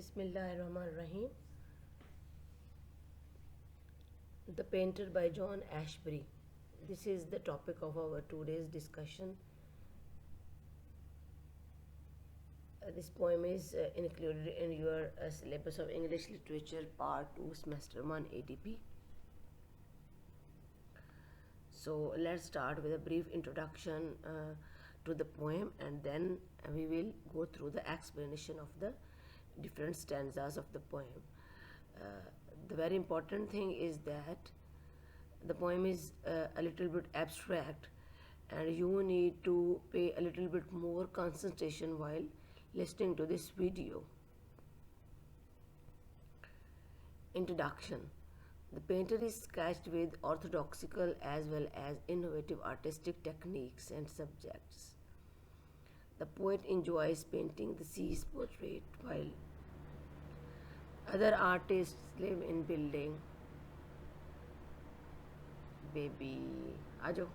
Bismillahirrahmanirrahim. The Painter by John Ashbery. This is the topic of our today's discussion. This poem is included in your syllabus of English Literature Part 2, Semester 1 ADP. So let's start with a brief introduction to the poem, and then we will go through the explanation of the different stanzas of the poem. The very important thing is that the poem is a little bit abstract, and you need to pay a little bit more concentration while listening to this video. Introduction. The painter is sketched with orthodoxical as well as innovative artistic techniques and subjects. The poet enjoys painting the sea's portrait while other artists live in building. Baby, आ जाओ.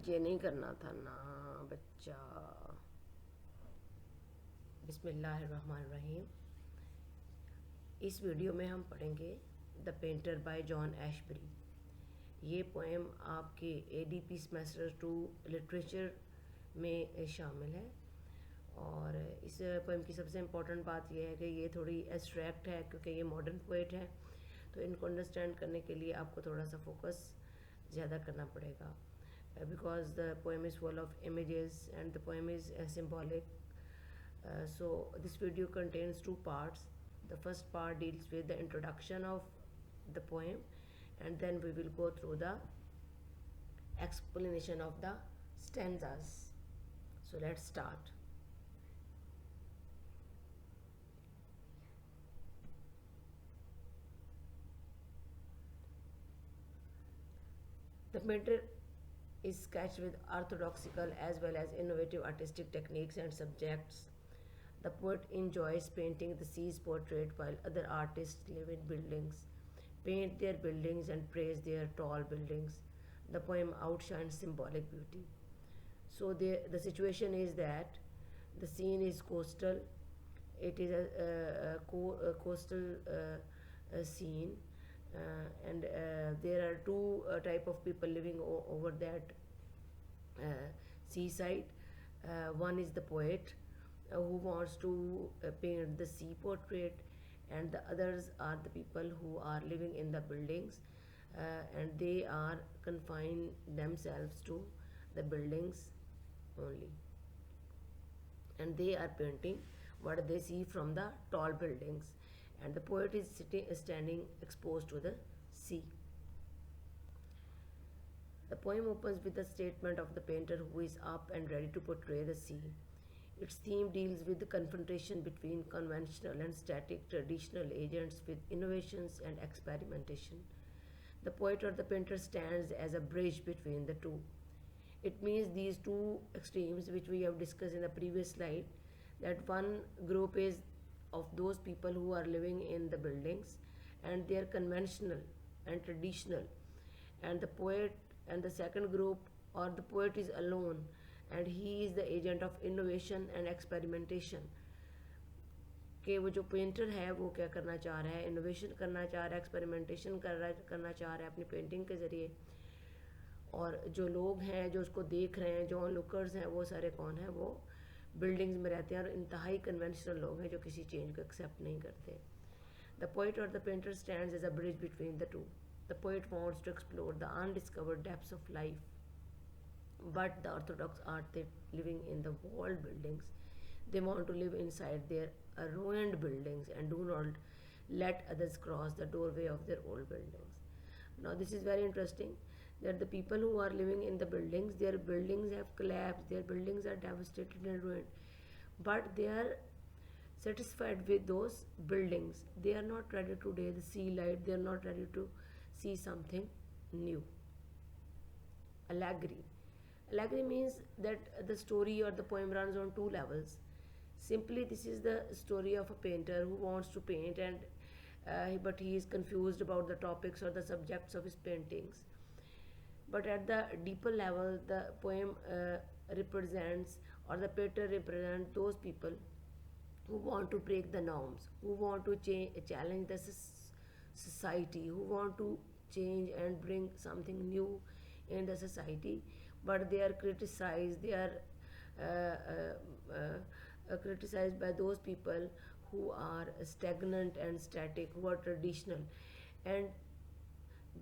ये नहीं करना था ना बच्चा. बिस्मिल्लाहिर्रहमानिर्रहीम. इस video में हम पढ़ेंगे the painter bye John Ashbery. ये पोएम आपके एडीपी सेमेस्टर 2 लिटरेचर में शामिल है. और इस पोएम की सबसे इम्पोर्टेंट बात यह है कि ये थोड़ी एब्स्ट्रैक्ट है, क्योंकि ये मॉडर्न पोएट है. तो इनको अंडरस्टैंड करने के लिए आपको थोड़ा सा फोकस ज़्यादा करना पड़ेगा, because the poem is full of images and the poem is symbolic. So this video contains two parts. The first part deals with the introduction of the poem, and then we will go through the explanation of the stanzas. So let's start. The painter is sketched with orthodoxical as well as innovative artistic techniques and subjects. The poet enjoys painting the sea's portrait while other artists live in buildings, paint their buildings and praise their tall buildings. The poem outshines symbolic beauty. So the situation is that the scene is coastal. It is a coastal scene, and there are two type of people living over that seaside. One is the poet who wants to paint the sea portrait, and the others are the people who are living in the buildings, and they are confined themselves to the buildings only, and they are painting what they see from the tall buildings, and the poet is standing exposed to the sea. The poem opens with a statement of the painter who is up and ready to portray the sea. Its theme deals with the confrontation between conventional and static traditional agents with innovations and experimentation. The poet or the painter stands as a bridge between the two. It means these two extremes, which we have discussed in the previous slide, that one group is of those people who are living in the buildings and they are conventional and traditional, and the poet, and the second group, or the poet is alone and he is the agent of innovation and experimentation. कि वो जो painter है वो क्या करना चाह रहा है, इनोवेशन करना चाह रहा है, एक्सपेरिमेंटेशन करना चाह रहा है अपनी पेंटिंग के ज़रिए. और जो लोग हैं जो उसको देख रहे हैं, जो लुकर्स हैं, वो सारे कौन हैं, वो बिल्डिंग्स में रहते हैं और इंतहाई कन्वेंशनल लोग हैं जो किसी चेंज को एक्सेप्ट नहीं करते. द पोइट और the painter stands as a bridge between the two. The poet wants to explore the undiscovered depths of life, but the orthodox are they living in the walled buildings. They want to live inside their ruined buildings and do not let others cross the doorway of their old buildings. Now this is very interesting, that the people who are living in the buildings, their buildings have collapsed, their buildings are devastated and ruined, but they are satisfied with those buildings. They are not ready today to see light, they are not ready to see something new. Allegory. Allegory means that the story or the poem runs on two levels. Simply, this is the story of a painter who wants to paint, and but he is confused about the topics or the subjects of his paintings. But at the deeper level, the poem represents or the painter represent those people who want to break the norms, who want to challenge the society, who want to change and bring something new in the society, but they are criticized. They are criticized by those people who are stagnant and static, who are traditional, and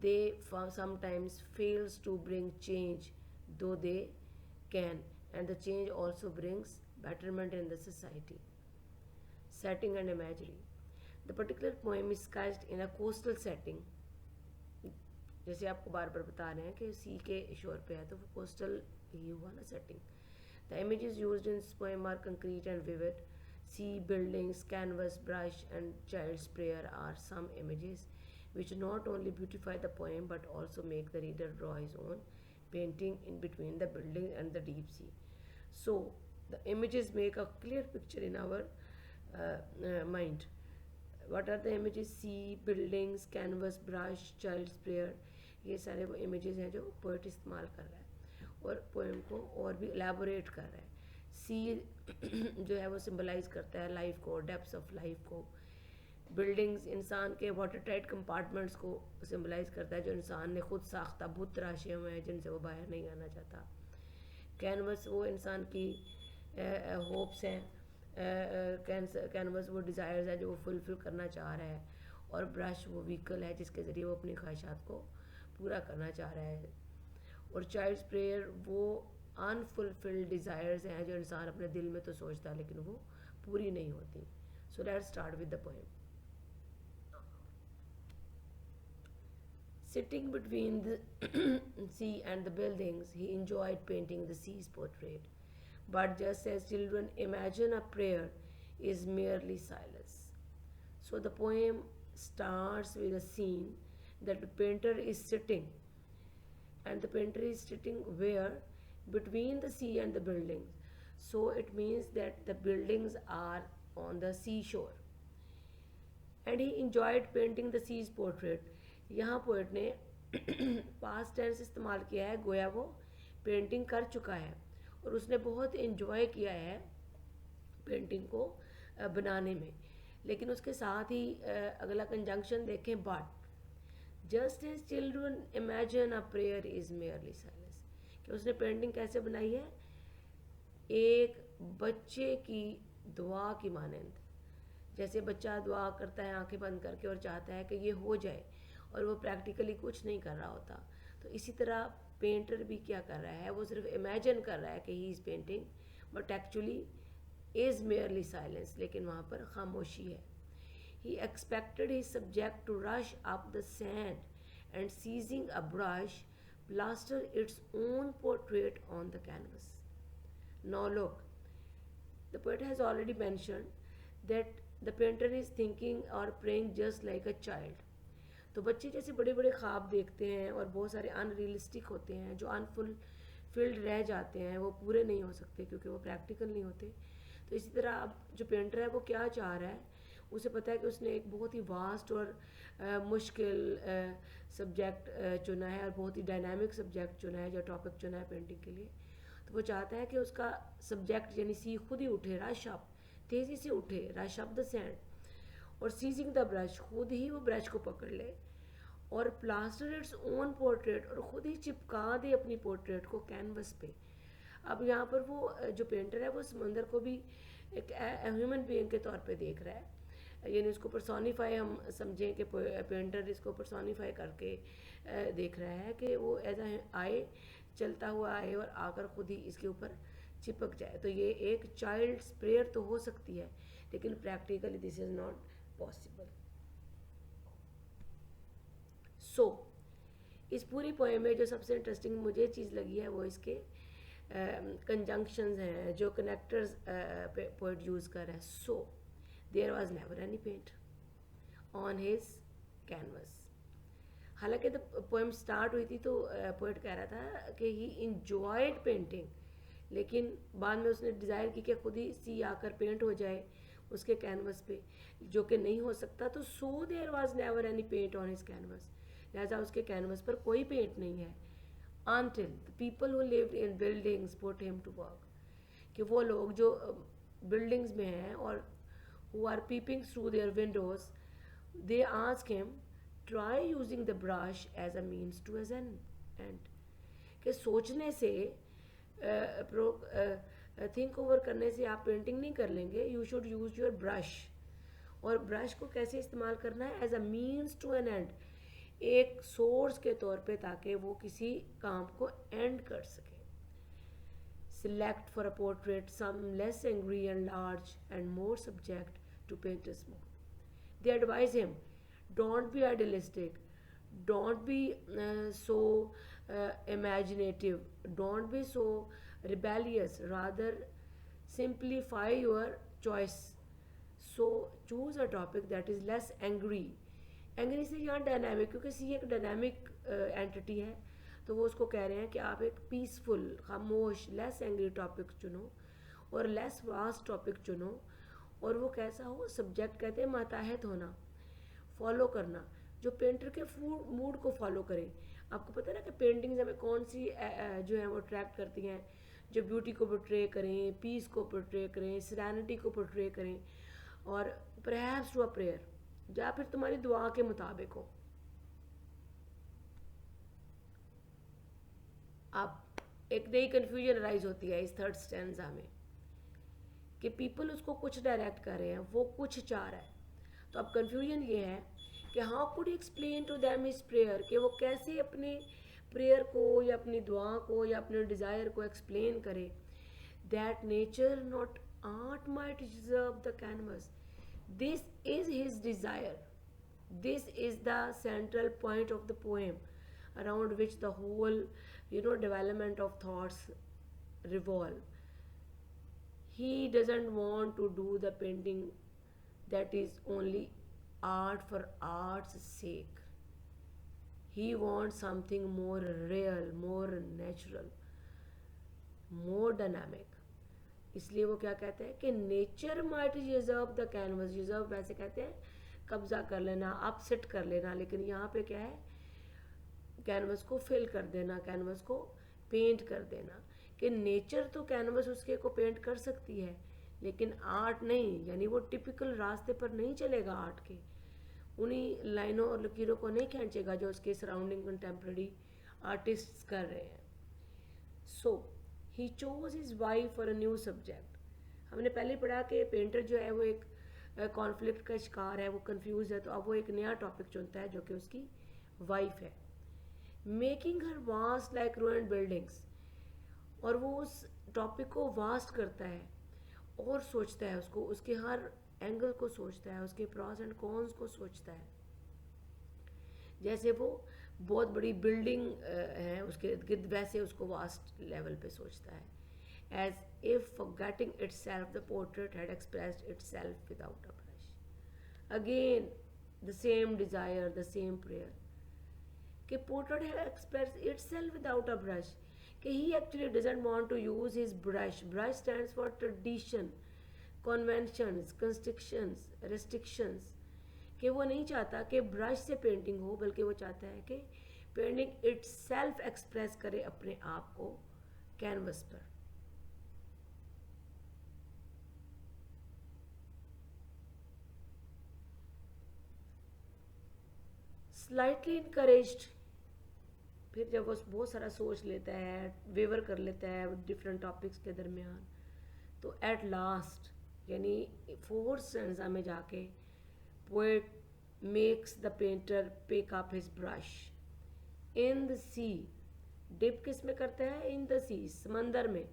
they sometimes fails to bring change, though they can, and the change also brings betterment in the society. Setting and imagery. The particular poem is sketched in a coastal setting. जैसे आपको बार बार बता रहे हैं कि सी के शोर पे है तो वो कोस्टल ही हुआ ना setting. The images used in this poem are concrete and vivid. Sea, buildings, canvas, brush, and child's prayer are some images which not only beautify the poem but also make the reader draw his own painting in between the building and the deep sea. So, the images make a clear picture in our mind. What are the images? Sea, buildings, canvas, brush, child's prayer. ये सारे वो images हैं जो poet इस्तेमाल कर रहा है और पोएम को और भी एलैबोरेट कर रहा है. सी जो है वो सिंबलाइज करता है लाइफ को, डेप्थ्स ऑफ लाइफ को. बिल्डिंग्स इंसान के वाटर टाइट कंपार्टमेंट्स को सिंबलाइज करता है जो इंसान ने खुद साख्ता बुत तराशे हुए हैं जिनसे वो बाहर नहीं आना चाहता. कैनवस वो इंसान की होप्स हैं, कैनवस वो डिज़ायर्स है जो वो फुलफिल करना चाह रहा है, और ब्रश वो व्हीकल है जिसके ज़रिए वो अपनी ख्वाहिशात को पूरा करना चाह रहा है. और चाइल्ड्स प्रेयर वो अनफुलफिल्ड डिज़ायर्स हैं जो इंसान अपने दिल में तो सोचता है लेकिन वो पूरी नहीं होती. So let's start with the poem. Sitting between the sea and the buildings, he enjoyed painting the sea's portrait. But just as children imagine a prayer is merely silence. So the poem starts with a scene that the painter is sitting. And the painter is sitting where? Between the sea and the buildings. So it means that the buildings are on the seashore. And he enjoyed painting the sea's portrait. यहाँ poet ने past tense इस्तेमाल किया है, गोया वो painting कर चुका है और उसने बहुत इन्जॉय किया है पेंटिंग को बनाने में. लेकिन उसके साथ ही अगला कंजंक्शन देखें, but just as children imagine a prayer is merely silence. कि उसने पेंटिंग कैसे बनाई है? एक बच्चे की दुआ की मानंद. जैसे बच्चा दुआ करता है आंखें बंद करके और चाहता है कि ये हो जाए और वो प्रैक्टिकली कुछ नहीं कर रहा होता, तो इसी तरह पेंटर भी क्या कर रहा है, वो सिर्फ इमेजिन कर रहा है कि he is painting but actually is merely silence. लेकिन वहाँ पर खामोशी है. He expected he subject to rush up the sand and seizing a brush plaster its own portrait on the canvas. Now look, the poet has already mentioned that the painter is thinking और praying just like a child. तो बच्चे जैसे बड़े बड़े ख्वाब देखते हैं और बहुत सारे अनरियलिस्टिक होते हैं जो अनफुलफिल्ड रह जाते हैं, वो पूरे नहीं हो सकते क्योंकि वो प्रैक्टिकल नहीं होते. तो इसी तरह अब जो पेंटर है वो क्या चाह रहा है, उसे पता है कि उसने एक बहुत ही वास्ट और मुश्किल सब्जेक्ट चुना है और बहुत ही डायनामिक सब्जेक्ट चुना है, जो टॉपिक चुना है पेंटिंग के लिए. तो वो चाहता है कि उसका सब्जेक्ट यानी सी खुद ही उठे, रश अप तेज़ी से उठे, रश अप द सैंड, और सीजिंग द ब्रश खुद ही वो ब्रश को पकड़ ले और प्लास्टर इट्स ओन पोर्ट्रेट और ख़ुद ही चिपका दे अपनी पोर्ट्रेट को कैनवस पे. अब यहाँ पर वो जो पेंटर है वो समंदर को भी एक ह्यूमन बीइंग के तौर पे देख रहा है, यानी उसको पर्सोनीफाई हम समझें कि पेंटर इसको पर्सोनीफाई करके देख रहा है कि वो एज आए, चलता हुआ आए और आकर ख़ुद ही इसके ऊपर चिपक जाए. तो ये एक चाइल्ड्स प्रेयर तो हो सकती है लेकिन practically this is not possible. So इस पूरी पोएम में जो सबसे इंटरेस्टिंग मुझे चीज़ लगी है वो इसके कंजंक्शंस हैं जो कनेक्टर्स पोएट यूज़ कर रहा है. So there was never any paint on his canvas. हालांकि जब पोएम स्टार्ट हुई थी तो पोएट कह रहा था कि ही इंजॉयड पेंटिंग, लेकिन बाद में उसने डिज़ायर की कि खुद ही सी आकर पेंट हो जाए उसके कैनवस पे, जो कि नहीं हो सकता. तो so there was never any paint on his canvas, लिहाजा उसके कैनवस पर कोई पेंट नहीं है. Until the people who lived in buildings put him to work, कि वो लोग जो बिल्डिंग्स में हैं और who are peeping through their windows, they ask him, try using the brush as a means to an end. कि सोचने से थिंक ओवर करने से आप पेंटिंग नहीं कर लेंगे. You should use your brush. और ब्रश को कैसे इस्तेमाल करना है? As a means to an end, एक सोर्स के तौर पे, ताकि वो किसी काम को एंड कर सके. Select for a portrait some less angry and large and more subject to painter's mood. They advise him, don't be idealistic, don't be so imaginative, don't be so rebellious, rather simplify your choice. So choose a topic that is less angry. Angry से यहाँ dynamic, क्योंकि सी एक dynamic entity है, तो वो उसको कह रहे हैं कि आप एक पीसफुल, खामोश, लेस एंग्री टॉपिक चुनो और लेस वास्ट टॉपिक चुनो. और वो कैसा हो? सब्जेक्ट कहते हैं माताहत होना, फॉलो करना, जो पेंटर के मूड को फॉलो करे. आपको पता है ना कि पेंटिंग्स हमें कौन सी जो है वो अट्रैक्ट करती हैं, जो ब्यूटी को पोर्ट्रे करें, पीस को पोर्ट्रे करें, सिरेनिटी को पोर्ट्रे करें, और परहैप्स टू अ प्रेयर, या फिर तुम्हारी दुआ के मुताबिक हो. अब एक नई कन्फ्यूजन राइज होती है इस थर्ड स्टैंजा में कि पीपल उसको कुछ डायरेक्ट कर रहे हैं, वो कुछ चाह रहा है. तो अब कन्फ्यूजन ये है कि how could explain to them his prayer, कि वो कैसे अपने प्रेयर को या अपनी दुआ को या अपने डिज़ायर को एक्सप्लेन करे. That nature not art might deserve the canvas. This is his desire. This is the central point of the poem, around which the whole, development of thoughts revolve. He doesn't want to do the painting that is only art for art's sake. He wants something more real, more natural, more dynamic. इसलिए वो क्या कहते हैं कि nature might reserve the canvas. Reserve वैसे कहते हैं कब्जा कर लेना, अपसेट कर लेना, लेकिन यहाँ पे क्या है? कैनवस को फिल कर देना, कैनवस को पेंट कर देना. कि नेचर तो कैनवस उसके को पेंट कर सकती है, लेकिन आर्ट नहीं. यानी वो टिपिकल रास्ते पर नहीं चलेगा आर्ट के, उन्हीं लाइनों और लकीरों को नहीं खींचेगा जो उसके सराउंडिंग कंटेम्प्रेरी आर्टिस्ट्स कर रहे हैं. So he chose his wife for a new subject. हमने पहले पढ़ा कि पेंटर जो है वो एक कॉन्फ्लिक्ट का शिकार है, वो कंफ्यूज है, तो अब वो एक नया टॉपिक चुनता है जो कि उसकी वाइफ है. Making her vast like ruined buildings. और वो उस टॉपिक को वास्ट करता है और सोचता है उसको, उसके हर एंगल को सोचता है, उसके प्रॉस एंड कॉन्स को सोचता है. जैसे वो बहुत बड़ी बिल्डिंग है उसके इर्द गिर्द, वैसे उसको वास्ट लेवल पे सोचता है. As if forgetting itself the portrait had expressed itself without a brush. Again the same desire, the same prayer, कि portrait had expressed itself without a brush. कि he actually doesn't want to use his brush. Brush stands for tradition, conventions, constrictions, restrictions. कि वो नहीं चाहता कि brush से painting हो, बल्कि वो चाहता है कि पेंटिंग इटसेल्फ एक्सप्रेस करे अपने आप को कैनवस पर. स्लाइटली इनकरेज्ड, फिर जब वो बहुत सारा सोच लेता है, वेवर कर लेता है डिफरेंट टॉपिक्स के दरमियान, तो एट लास्ट यानी फोर्थ स्टैंजा में जाके poet makes the painter pick up his brush in the sea. Dip किस में करते हैं? इन द सी, समंदर में.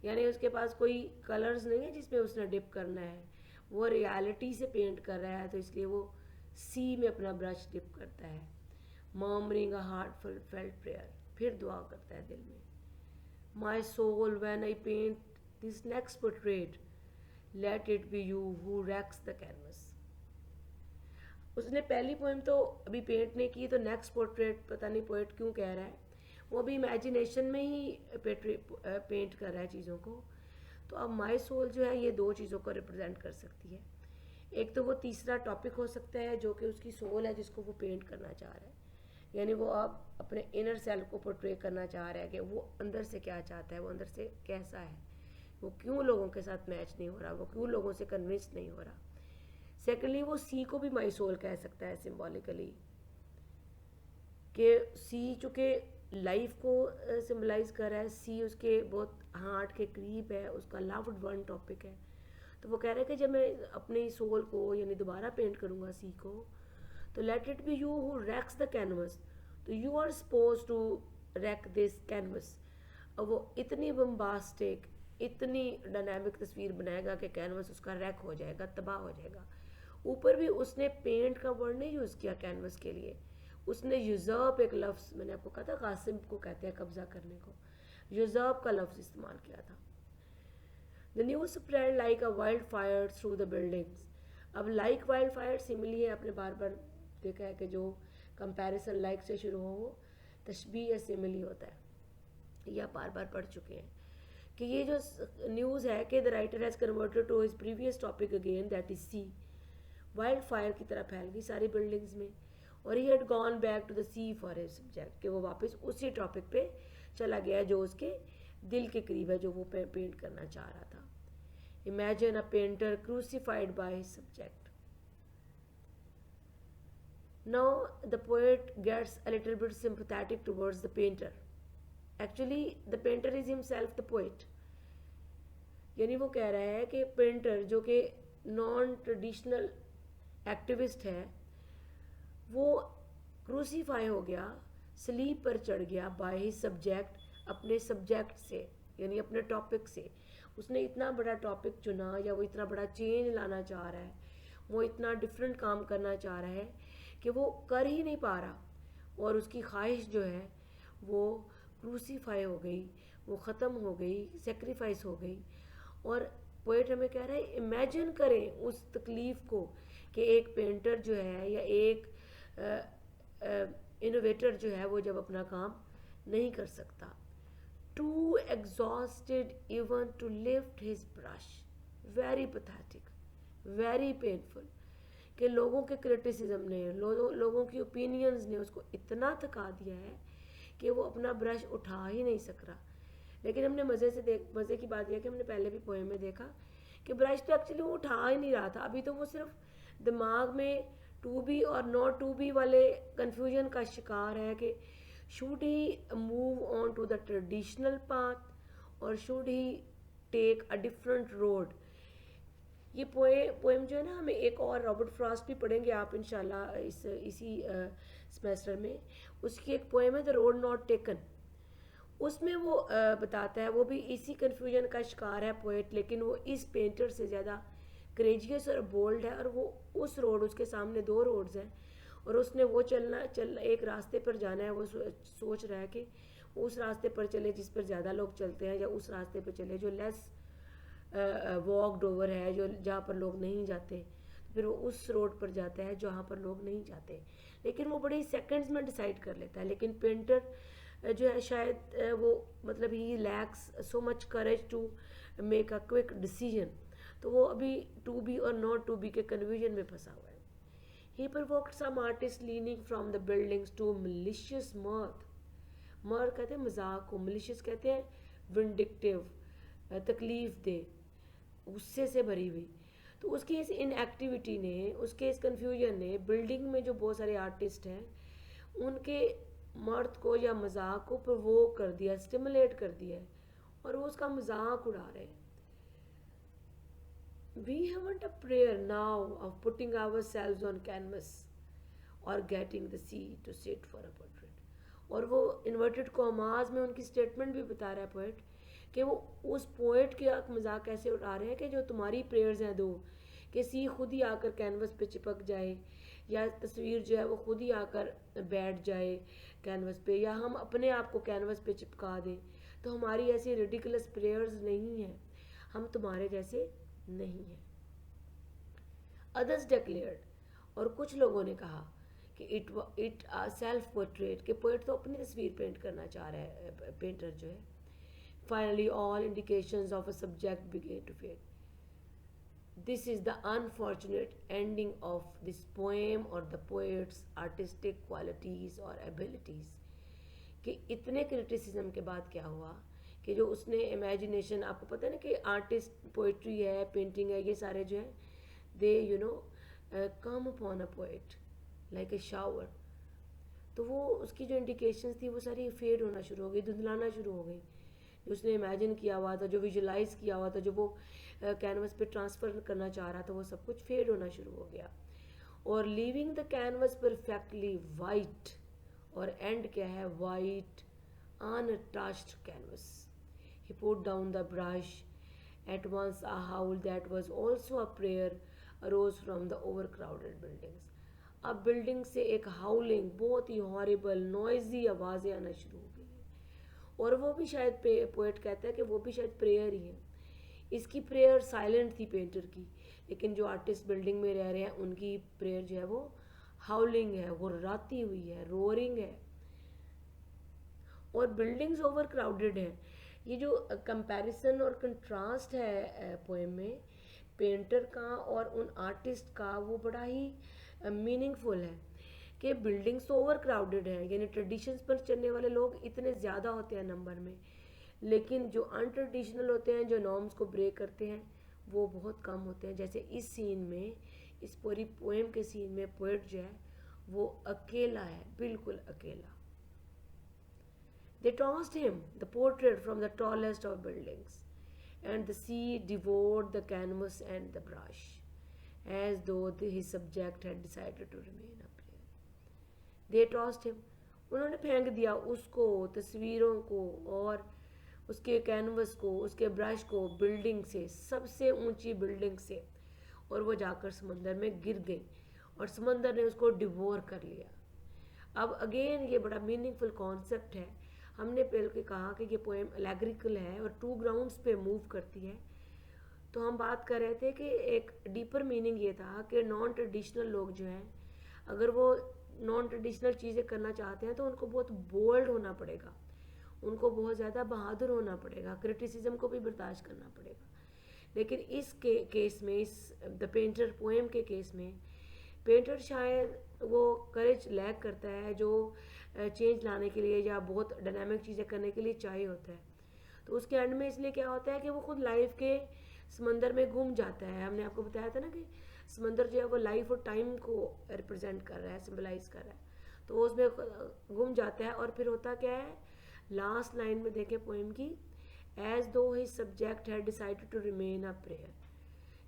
यानी उसके पास कोई कलर्स नहीं है जिसमें उसने डिप करना है, वो रियलिटी से पेंट कर रहा है, तो इसलिए वो सी में अपना ब्रश डिप करता है. Murmuring a heartful felt prayer, फिर दुआ करता है दिल में. My soul when I paint this next portrait, let it be you who racks the canvas. उसने पहली पोएम तो अभी पेंट नहीं की, तो नेक्स्ट पोर्ट्रेट पता नहीं पोएट क्यों कह रहा है, वो अभी इमेजिनेशन में ही पेंट कर रहा है चीज़ों को. तो अब माई सोल जो है ये दो चीज़ों को रिप्रेजेंट कर सकती है. एक तो वो तीसरा टॉपिक हो सकता है जो कि उसकी सोल है जिसको वो पेंट करना चाह रहा है, यानी वो अब अपने इनर सेल्फ को पोर्ट्रे करना चाह रहा है कि वो अंदर से क्या चाहता है, वो अंदर से कैसा है, वो क्यों लोगों के साथ मैच नहीं हो रहा, वो क्यों लोगों से कन्विंस नहीं हो रहा। सेकेंडली वो सी को भी माई सोल कह सकता है सिम्बॉलिकली, कि सी चूँकि लाइफ को सिम्बलाइज कर रहा है, सी उसके बहुत हार्ट के करीब है, उसका लव्ड वन टॉपिक है। तो वो कह रहे हैं कि जब मैं अपनी सोल को यानी दोबारा पेंट करूँगा सी को, तो let it be you who racks the canvas, तो you are suppose to rack this canvas. अब वो इतनी बम्बास्टिक, इतनी डायनामिक तस्वीर बनाएगा कि कैनवस उसका रैक हो जाएगा, तबाह हो जाएगा। ऊपर भी उसने पेंट का वर्ड नहीं यूज़ किया कैनवस के लिए, उसने यूजर्प एक लफ्ज़, मैंने आपको कहा था कासिम को कहते हैं कब्जा करने को, यूजर्प का लफ्ज़ इस्तेमाल किया था। The news spread like a wild fire through the buildings. अब लाइक वाइल्ड फायर सिमिली है, आपने बार बार देखा है कि जो कंपैरिजन लाइक से शुरू हो वो तशबीह या सिमिली होता है, ये आप बार बार पढ़ चुके हैं कि ये जो न्यूज़ है कि the writer has converted to his previous topic again that is sea, wild fire की तरह फैल गई सारी बिल्डिंग्स में, और he had gone back to the sea for his subject, कि वो वापस उसी टॉपिक पे चला गया जो उसके दिल के करीब है, जो वो पेंट करना चाह रहा था। Imagine a painter crucified by his subject. Now the poet gets a little bit sympathetic towards the painter. Actually the painter is himself the poet. यानी वो कह रहा है कि पेंटर जो कि नॉन ट्रेडिशनल एक्टिविस्ट है, वो क्रूसीफाई हो गया, स्लीप पर चढ़ गया बाय हिज सब्जेक्ट, अपने सब्जेक्ट से यानी अपने टॉपिक से। उसने इतना बड़ा टॉपिक चुना, या वो इतना बड़ा चेंज लाना चाह रहा है, वो इतना डिफरेंट काम करना चाह रहा है कि वो कर ही नहीं पा रहा, और उसकी ख्वाहिश जो है वो क्रूसीफाई हो गई, वो ख़त्म हो गई, सेक्रीफाइस हो गई। और पोएट हमें कह रहा है इमेजिन करें उस तकलीफ़ को कि एक पेंटर जो है या एक इनोवेटर जो है वो जब अपना काम नहीं कर सकता, too exhausted even to lift his brush, very pathetic, very painful, कि लोगों के क्रिटिसिज्म ने, लोगों की ओपिनियंस ने उसको इतना थका दिया है कि वो अपना ब्रश उठा ही नहीं सक रहा। लेकिन हमने मज़े की बात यह कि हमने पहले भी पोएम में देखा कि ब्रश तो एक्चुअली वो उठा ही नहीं रहा था, अभी तो वो सिर्फ दिमाग में टू बी और नॉट टू बी वाले कन्फ्यूजन का शिकार है कि should he move on to the traditional path और should he take a different road. ये पोएम जो है ना, हमें एक और रॉबर्ट फ्रॉस्ट भी पढ़ेंगे आप इंशाल्लाह इसी सेमेस्टर में, उसकी एक पोएम है द रोड नॉट टेकन। उसमें वो बताता है, वो भी इसी कन्फ्यूजन का शिकार है पोएट, लेकिन वो इस पेंटर से ज़्यादा करेजियस और बोल्ड है, और वो उस रोड, उसके सामने दो रोड्स हैं और उसने वो चल एक रास्ते पर जाना है, वो सोच रहा है कि उस रास्ते पर चले जिस पर ज़्यादा लोग चलते हैं, या उस रास्ते पर चले जो लेस वॉकड ओवर है, जो जहाँ पर लोग नहीं जाते, तो फिर वो उस रोड पर जाता है जहाँ पर लोग नहीं जाते। लेकिन वो बड़ी सेकंड्स में डिसाइड कर लेता है। लेकिन पेंटर जो है शायद वो मतलब he lacks so much courage to make a quick decision, तो वो अभी टू बी और नॉट टू बी के कन्फ्यूजन में फंसा हुआ है। ही provoked some artists leaning from the buildings to malicious mirth। mirth कहते हैं मजाक को, malicious कहते हैं विंडिक्टिव, तकलीफ दे, गुस्से से भरी हुई। तो उसकी इस इनएक्टिविटी ने, उसके इस कन्फ्यूजन ने बिल्डिंग में जो बहुत सारे आर्टिस्ट हैं उनके मर्द को या मजाक को प्रोवोक कर दिया, स्टिमुलेट कर दिया है, और वो उसका मजाक उड़ा रहे हैं। We haven't a prayer now of putting ourselves on canvas or getting the sea to sit for a portrait। और वो इन्वर्टेड कॉमास में उनकी स्टेटमेंट भी बता रहा है पोएट कि वो उस पोएट के मजाक कैसे उड़ा रहे हैं कि जो तुम्हारी प्रेयर्स हैं दो, कि सी खुद ही आकर कैनवस पे चिपक जाए, या तस्वीर जो है वो खुद ही आकर बैठ जाए कैनवस पे, या हम अपने आप को कैनवस पे चिपका दें, तो हमारी ऐसी रिडिकुलस प्रेयर्स नहीं हैं, हम तुम्हारे जैसे नहीं है। अदर्स डिक्लेयर्ड, और कुछ लोगों ने कहा कि इट सेल्फ पोर्ट्रेट, के पोएट तो अपनी तस्वीर पेंट करना चाह रहा है, पेंटर जो है। Finally all indications of a subject begin to fade. This is the unfortunate ending of this poem और द पोएट्स आर्टिस्टिक क्वालिटीज और एबिलिटीज। कि इतने क्रिटिसिज्म के बाद क्या हुआ कि जो उसने इमेजिनेशन, आपको पता है ना कि आर्टिस्ट पोइट्री है, पेंटिंग है, ये सारे जो है they come upon a poet like a shower. तो वो उसकी जो इंडिकेशंस थी वो सारी फेड होना शुरू हो गई, धुंधलाना शुरू हो गई। जो उसने इमेजिन किया हुआ था, जो विजुलाइज किया हुआ था, जो वो कैनवस पे ट्रांसफ़र करना चाह रहा था, वो सब कुछ फेड होना शुरू हो गया। और leaving the canvas perfectly white, और एंड क्या है, white untouched canvas. He put down the brush. At once a howl that was also a prayer arose from the overcrowded buildings. अब बिल्डिंग से एक हाउलिंग, बहुत ही हॉरिबल नॉइजी आवाज़ें आना शुरू हो गई हैं। और वो भी शायद पोएट कहता है कि वो भी शायद प्रेयर ही है। इसकी प्रेयर साइलेंट थी पेंटर की, लेकिन जो आर्टिस्ट बिल्डिंग में रह रहे हैं उनकी प्रेयर जो है वो हाउलिंग है, वो राती हुई है, रोरिंग है। और बिल्डिंग्स ओवर क्राउडेड हैं। ये जो कंपैरिजन और कंट्रास्ट है पोएम में पेंटर का और उन आर्टिस्ट का, वो बड़ा ही मीनिंगफुल है कि बिल्डिंग्स तो ओवर क्राउडेड है, यानी ट्रेडिशंस पर चलने वाले लोग इतने ज़्यादा होते हैं नंबर में, लेकिन जो अनट्रेडिशनल होते हैं, जो नॉर्म्स को ब्रेक करते हैं, वो बहुत कम होते हैं। जैसे इस सीन में, इस पूरी पोएम के सीन में पोएट जो है वो अकेला है, बिल्कुल अकेला। They tossed him the portrait from the tallest of buildings, and the sea devoured the canvas and the brush, as though his subject had decided to remain a prayer. They tossed him. उन्होंने फेंक दिया उसको, तस्वीरों को और उसके canvas को, उसके ब्रश को बिल्डिंग से, सबसे ऊंची बिल्डिंग से, और वो जाकर समंदर में गिर गई और समंदर ने उसको डिवोर कर लिया। अब अगेन ये बड़ा मीनिंगफुल कॉन्सेप्ट है। हमने पहले कहा कि ये पोएम एलेग्रिकल है और टू ग्राउंड्स पे मूव करती है। तो हम बात कर रहे थे कि एक डीपर मीनिंग ये था कि नॉन ट्रेडिशनल लोग जो हैं, अगर वो नॉन ट्रेडिशनल चीज़ें करना चाहते हैं तो उनको बहुत बोल्ड होना पड़ेगा, उनको बहुत ज़्यादा बहादुर होना पड़ेगा, क्रिटिसिज्म को भी बर्दाश्त करना पड़ेगा। लेकिन इस केस में, इस द पेंटर पोएम के केस में, पेंटर शायद वो करेज लैक करता है जो चेंज लाने के लिए या बहुत डायनामिक चीज़ें करने के लिए चाहिए होता है। तो उसके एंड में इसलिए क्या होता है कि वो खुद लाइफ के समंदर में घूम जाता है। हमने आपको बताया था ना कि समंदर जो है वो लाइफ और टाइम को रिप्रेजेंट कर रहा है, सिम्बलाइज कर रहा है। तो वो उसमें घूम जाता है और फिर होता क्या है, लास्ट लाइन में देखें पोएम की, as though his subject had decided to remain a prayer,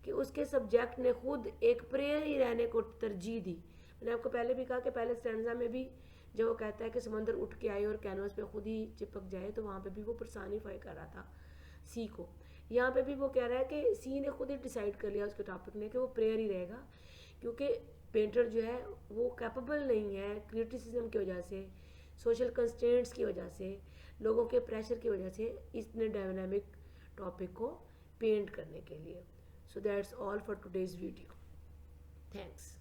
कि उसके सब्जेक्ट ने खुद एक प्रेयर ही रहने को तरजीह दी। मैंने आपको पहले भी कहा कि पहले स्टैंजा में भी जब वो कहता है कि समंदर उठ के आए और कैनवस पे खुद ही चिपक जाए, तो वहाँ पे भी वो पर्सानीफाई कर रहा था सी को। यहाँ पे भी वो कह रहा है कि सी ने खुद ही डिसाइड कर लिया उसके टॉपिक ने कि वो प्रेयर ही रहेगा, क्योंकि पेंटर जो है वो कैपेबल नहीं है क्रिटिसिज्म की वजह से, सोशल कंस्ट्रेंट्स की वजह से, लोगों के प्रेशर की वजह से इतने डायनामिक टॉपिक को पेंट करने के लिए। So that's all for today's video. Thanks.